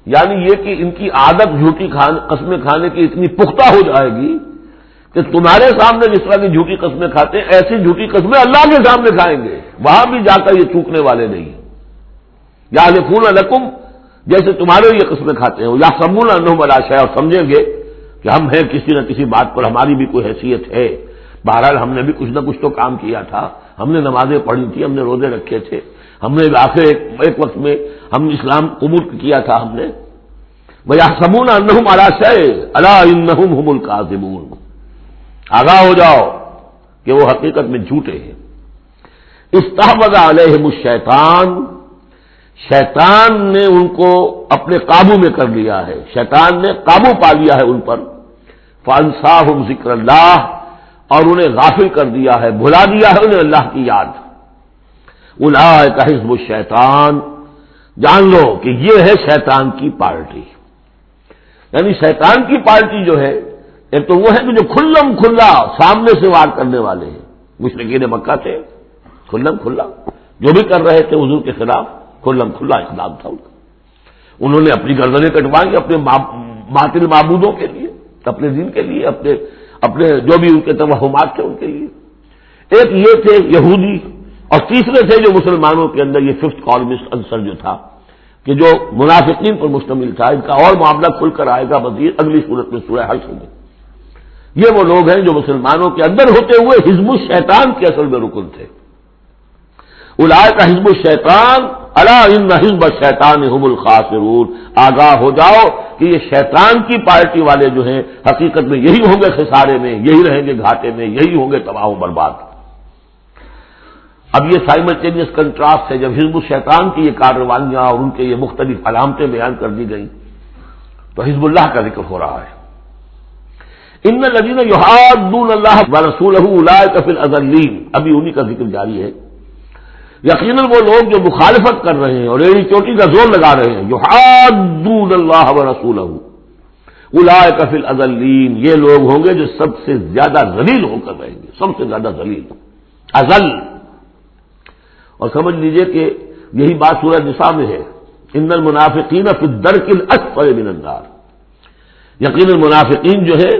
یعنی یہ کہ ان کی عادت جھوٹی قسمیں کھانے کی اتنی پختہ ہو جائے گی کہ تمہارے سامنے جس طرح کی جھوٹی قسمیں کھاتے ہیں، ایسی جھوٹی قسمیں اللہ کے سامنے کھائیں گے، وہاں بھی جا کر یہ چوکنے والے نہیں ہیں۔ یحلفون لکم، جیسے تمہارے یہ قسمیں کھاتے ہیں، یحسبون انہم علی شیء، اور سمجھیں گے کہ ہم ہیں کسی نہ کسی بات پر، ہماری بھی کوئی حیثیت ہے، بہرحال ہم نے بھی کچھ نہ کچھ تو کام کیا تھا، ہم نے نمازیں پڑھی تھی، ہم نے روزے رکھے تھے، ہم نے آخر ایک وقت میں ہم اسلام قبول کیا تھا ہم نے۔ وَيَحْسَبُونَ أَنَّهُمْ عَلَىٰ شَيْءٍ أَلَا إِنَّهُمْ هُمُ الْكَاذِبُونَ، آگاہ ہو جاؤ کہ وہ حقیقت میں جھوٹے ہیں۔ استحوذ علیہم الشیطان، شیطان نے ان کو اپنے قابو میں کر لیا ہے، شیطان نے قابو پا لیا ہے ان پر۔ فَأَنسَاهُمْ ذِكْرَ اللَّهِ، اور انہیں غافل کر دیا ہے، بھلا دیا ہے انہیں اللہ کی یاد۔ اولئک حزب الشیطان، جان لو کہ یہ ہے شیطان کی پارٹی، یعنی شیطان کی پارٹی جو ہے، ایک تو وہ ہے کہ جو کھلم کھلا سامنے سے وار کرنے والے ہیں، مشرکین مکہ تھے، کھلم کھلا جو بھی کر رہے تھے حضور کے خلاف، کھلم کھلا اقدام تھا ان کا۔ انہوں نے اپنی گردنیں کٹوائیں اپنے باطل معبودوں کے لیے، اپنے دین کے لیے، اپنے جو بھی ان کے توہمات تھے ان کے لیے۔ ایک یہ تھے یہودی، اور تیسرے تھے جو مسلمانوں کے اندر یہ ففتھ کالمسٹ عنصر جو تھا، کہ جو منافقین پر مشتمل تھا۔ ان کا اور معاملہ کھل کر آئے گا مزید اگلی صورت میں سورہ حشر میں۔ یہ وہ لوگ ہیں جو مسلمانوں کے اندر ہوتے ہوئے حزب الشیطان کے اصل میں رکن تھے۔ اولئک حزب الشیطان الا ان حزب الشیطان هم الخاسرون، آگاہ ہو جاؤ کہ یہ شیطان کی پارٹی والے جو ہیں حقیقت میں یہی ہوں گے خسارے میں، یہی رہیں گے گھاٹے میں، یہی ہوں گے تباہ و برباد۔ اب یہ سائملٹینیس کنٹراسٹ ہے، جب حزب الشیطان کی یہ کارروائیاں اور ان کے یہ مختلف علامتیں بیان کر دی گئی تو حزب اللہ کا ذکر ہو رہا ہے۔ ان الذین یحادون اللہ ورسولہ اولئک فی الاذلین، ابھی انہی کا ذکر جاری ہے۔ یقیناً وہ لوگ جو مخالفت کر رہے ہیں اور ایڑی چوٹی کا زور لگا رہے ہیں، یحادون اللہ ورسولہ اولئک فی الاذلین، یہ لوگ ہوں گے جو سب سے زیادہ ذلیل ہو کر رہیں گے، سب سے زیادہ ذلیل، اذل۔ اور سمجھ لیجئے کہ یہی بات سورہ نساء میں ہے، ان المنافقین فی الدرک الاسفل من النار، یقیناً منافقین جو ہے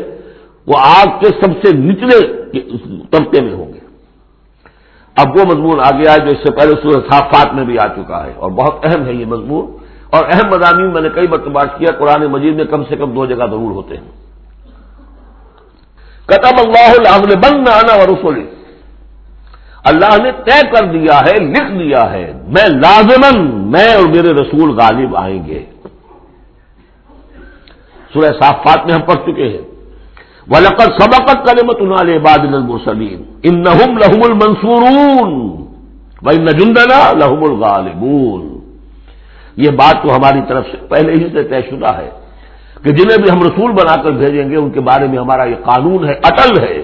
وہ آگ کے سب سے نچلے طبقے میں ہوں گے۔ اب وہ مضمون آ گیا جو اس سے پہلے سورہ صافات میں بھی آ چکا ہے، اور بہت اہم ہے یہ مضمون، اور اہم مضامین میں نے کئی مرتبہ کیا، قرآن مجید میں کم سے کم 2 جگہ ضرور ہوتے ہیں۔ کتب اللہ لأغلبن انا ورسلی، اللہ نے طے کر دیا ہے، لکھ دیا ہے، میں لازماً، میں اور میرے رسول غالب آئیں گے۔ سورہ صافات میں ہم پڑھ چکے ہیں، وَلَقَدْ سَبَقَتْ كَلِمَتُنَا لِعِبَادِنَا الْمُرْسَلِينَ إِنَّهُمْ لَهُمُ الْمَنْصُورُونَ وَإِنَّ جُنْدَنَا لَهُمُ الْغَالِبُونَ۔ یہ بات تو ہماری طرف سے پہلے ہی سے طے شدہ ہے کہ جنہیں بھی ہم رسول بنا کر بھیجیں گے ان کے بارے میں ہمارا یہ قانون ہے، اٹل ہے۔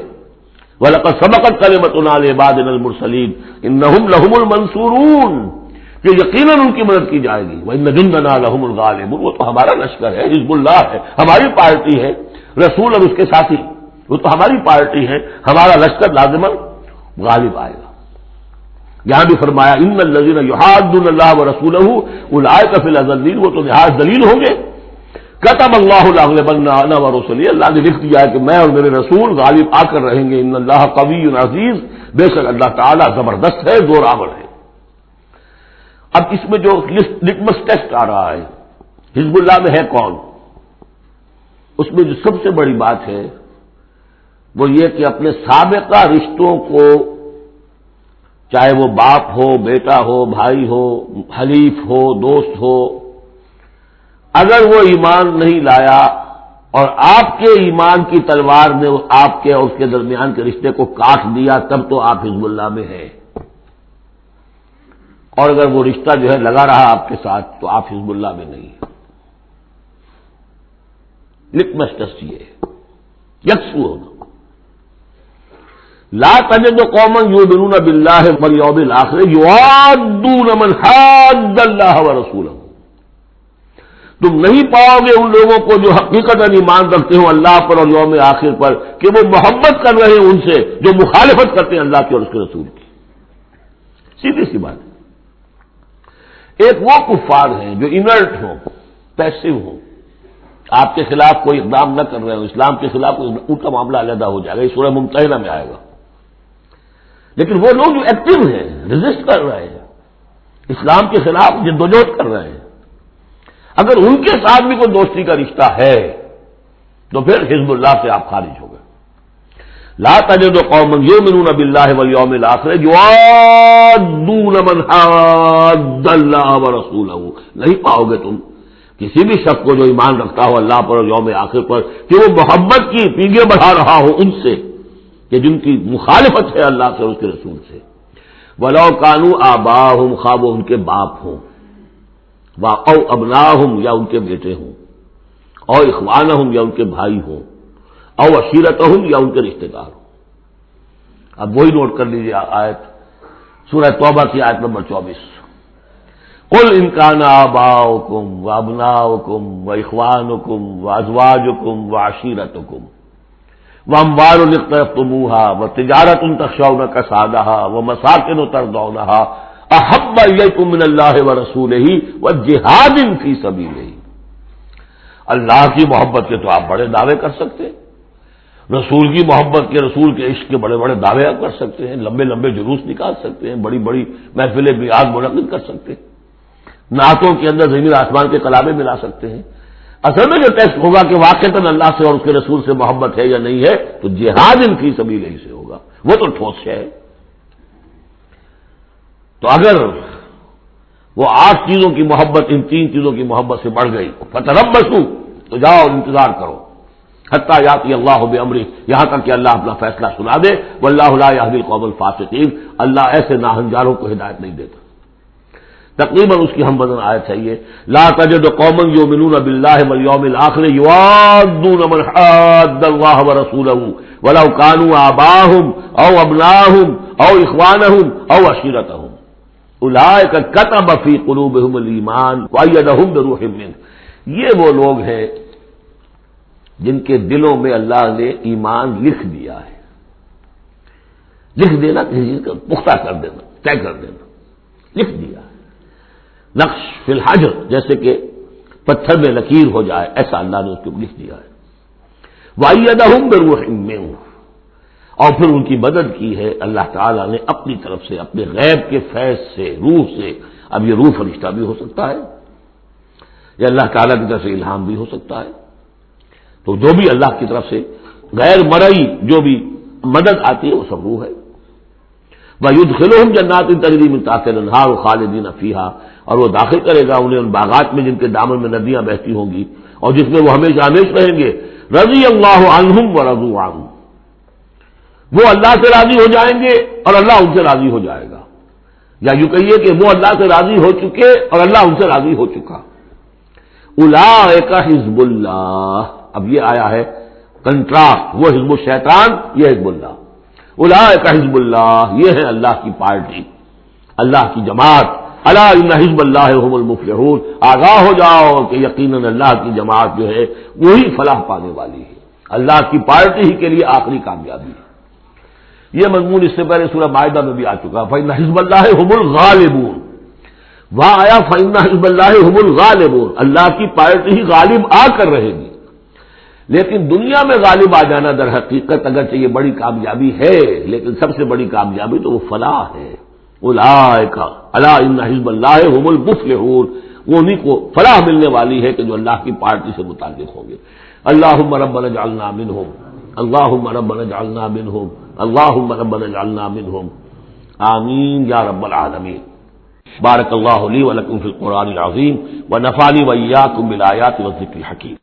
وَلَقَدْ سَبَقَتْ كَلِمَتُنَا لِعِبَادِنَا الْمُرْسَلِينَ إِنَّهُمْ لَهُمُ الْمَنْصُورُونَ، کہ یقیناً ان کی مدد کی جائے گی۔ وَإِنَّ جُنْدَنَا لَهُمُ الْغَالِبُونَ، وہ تو ہمارا لشکر ہے، حزب اللہ ہے، ہماری پارٹی ہے، رسول اور اس کے ساتھی وہ تو ہماری پارٹی ہے، ہمارا لشکر لازماً غالب آئے گا۔ یہاں بھی فرمایا ان الذین یحادون اللہ ورسولہ اولئک فی الاذلین، وہ تو نہایت ذلیل ہوں گے۔ کتب اللہ لأغلبن انا ورسلی، اللہ نے لکھ دیا ہے کہ میں اور میرے رسول غالب آ کر رہیں گے۔ ان اللہ قوی عزیز، بے شک اللہ تعالیٰ زبردست ہے، زور آور ہے۔ اب اس میں جو لٹمس ٹیسٹ آ رہا ہے حزب اللہ میں ہے کون، اس میں جو سب سے بڑی بات ہے وہ یہ کہ اپنے سابقہ رشتوں کو، چاہے وہ باپ ہو، بیٹا ہو، بھائی ہو، حلیف ہو، دوست ہو، اگر وہ ایمان نہیں لایا اور آپ کے ایمان کی تلوار نے آپ کے اور اس کے درمیان کے رشتے کو کاٹ دیا، تب تو آپ حزب اللہ میں ہیں، اور اگر وہ رشتہ جو ہے لگا رہا آپ کے ساتھ تو آپ حزب اللہ میں نہیں ہیں۔ لٹمس ٹیسٹ یہ ہے، یکسو ہونا۔ لا تجد قوما یؤمنون باللہ والیوم الآخر یوادون من حاد اللہ ورسولہ، تم نہیں پاؤ گے ان لوگوں کو جو حقیقتاً ایمان رکھتے ہوں اللہ پر اور یوم آخر پر کہ وہ محبت کر رہے ہیں ان سے جو مخالفت کرتے ہیں اللہ کی اور اس کے رسول کی۔ سیدھی سی بات ہے۔ ایک وہ کفار ہیں جو انرٹ ہوں، پیسو ہوں، آپ کے خلاف کوئی اقدام نہ کر رہے ہوں، اسلام کے خلاف ان کا معاملہ علیحدہ ہو جائے گا، یہ سورہ ممتحنہ میں آئے گا۔ لیکن وہ لوگ جو ایکٹیو ہیں، ریزسٹ کر رہے ہیں، اسلام کے خلاف جدوجہد کر رہے ہیں، اگر ان کے ساتھ بھی کوئی دوستی کا رشتہ ہے تو پھر حزب اللہ سے آپ خارج ہو گئے۔ لا تجد قوما یؤمنون باللہ والیوم الآخر یوادون من حاد اللہ ورسولہ، نہیں پاؤ گے تم کسی بھی شخص کو جو ایمان رکھتا ہو اللہ پر اور یوم آخر پر کہ وہ محبت کی پیگیں بڑھا رہا ہو ان سے کہ جن کی مخالفت ہے اللہ سے اور اس کے رسول سے۔ وَلَوْ كَانُوا آبَاءَهُمْ، خواہ وہ ان کے باپ ہوں، او ابناءہم یا ان کے بیٹے ہوں، او اخوانہم یا ان کے بھائی ہوں، او عشیرتہم یا ان کے رشتہ دار ہوں۔ اب وہی نوٹ کر لیجیے آیت سورہ توبہ کی آیت نمبر 24، قل ان کان آباؤکم وابناؤکم واخوانکم وازواجکم وعشیرتکم واموال اقترفتموها وتجارۃ تخشون کسادها ومساکن ترضونها احب الیکم من اللہ ورسولہ وجہاد فی سبیلہ۔ اللہ کی محبت کے تو آپ بڑے دعوے کر سکتے ہیں، رسول کی محبت کے، رسول کے عشق کے بڑے بڑے دعوے آپ کر سکتے ہیں، لمبے لمبے جلوس نکال سکتے ہیں، بڑی بڑی محفل بیعت منعقد کر سکتے ہیں، نعتوں کے اندر زمین آسمان کے کلامیں ملا سکتے ہیں۔ اصل میں جو ٹیسٹ ہوگا کہ واقعتاً اللہ سے اور اس کے رسول سے محبت ہے یا نہیں ہے تو جہاد فی سبیلہ سے ہوگا، وہ تو ٹھوس ہے۔ تو اگر وہ 8 چیزوں کی محبت ان 3 چیزوں کی محبت سے بڑھ گئی فتربصوا، تو جاؤ انتظار کرو، حتی یاتی اللہ بامرہ، یہاں تک کہ اللہ اپنا فیصلہ سنا دے۔ واللہ لا یہدی القوم الفاسقین، اللہ ایسے ناہنجاروں کو ہدایت نہیں دیتا۔ تقریباً اس کی ہم بدن آیت ہے یہ، لا تجد قوما یؤمنون باللہ والیوم الآخر یوادون من حاد اللہ ورسولہ ولو کانوا آباءہم او ابناءہم او اخوانہم او عشیرتہم اولئک کتب فی قلوبہم الایمان وایدہم بروح منہ۔ یہ وہ لوگ ہیں جن کے دلوں میں اللہ نے ایمان لکھ دیا ہے۔ لکھ دینا کسی چیز کا پختہ کر دینا، طے کر دینا، لکھ دیا ہے، نقش فی الحجر، جیسے کہ پتھر میں لکیر ہو جائے، ایسا اللہ نے اس کو لکھ دیا ہے۔ وَأَيَّدَهُم بِرُوحٍ مِّنْهُ، اور پھر ان کی مدد کی ہے اللہ تعالیٰ نے اپنی طرف سے، اپنے غیب کے فیض سے، روح سے۔ اب یہ روح فرشتہ بھی ہو سکتا ہے، یا اللہ تعالیٰ کی طرف سے الہام بھی ہو سکتا ہے، تو جو بھی اللہ کی طرف سے غیر مرئی جو بھی مدد آتی ہے وہ سب روح ہے۔ وَيُدْخِلُهُمْ جَنَّاتٍ تَجْرِی مِن تَحْتِهَا الْأَنْہَارُ خَالِدِینَ فِیہا، اور وہ داخل کرے گا انہیں ان باغات میں جن کے دامن میں ندیاں بہتی ہوں گی اور جس میں وہ ہمیشہ ہمیشہ رہیں گے۔ رضی اللہ عنہم ورضوا عنہ، وہ اللہ سے راضی ہو جائیں گے اور اللہ ان سے راضی ہو جائے گا، یا یوں کہیے کہ وہ اللہ سے راضی ہو چکے اور اللہ ان سے راضی ہو چکا۔ اولئک حزب اللہ، اب یہ آیا ہے کنٹراسٹ، وہ حزب الشیطان، یہ حزب اللہ۔ اولئک حزب اللہ، یہ ہے اللہ کی پارٹی، اللہ کی جماعت۔ الا ان حزب اللہ هم المفلحون، آگاہ ہو جاؤ کہ یقیناً اللہ کی جماعت جو ہے وہی فلاح پانے والی ہے، اللہ کی پارٹی ہی کے لیے آخری کامیابی ہے۔ یہ مضمون اس سے پہلے سورہ مائدہ میں بھی آ چکا۔ فإن حزب اللہ هم الغالبون، وہاں آیا فإن حزب اللہ هم الغالبون، اللہ کی پارٹی ہی غالب آ کر رہے گی۔ لیکن دنیا میں غالب آ جانا در حقیقت اگرچہ یہ بڑی کامیابی ہے، لیکن سب سے بڑی کامیابی تو وہ فلاح ہے۔ اولئک الا ان حزب اللہ هم المفلحون، وہ انہیں کو فلاح ملنے والی ہے کہ جو اللہ کی پارٹی سے متعلق ہوں گے۔ اللہم ربنا اجعلنا منہم، اللہم ربنا اجعلنا منہم، اللہم ربنا اجعلنا منہم، آمین یا رب العالمین۔ بارک اللہ لی ولکم فی القرآن العظیم ونفعنی وإیاکم بالآیات والذکر الحکیم۔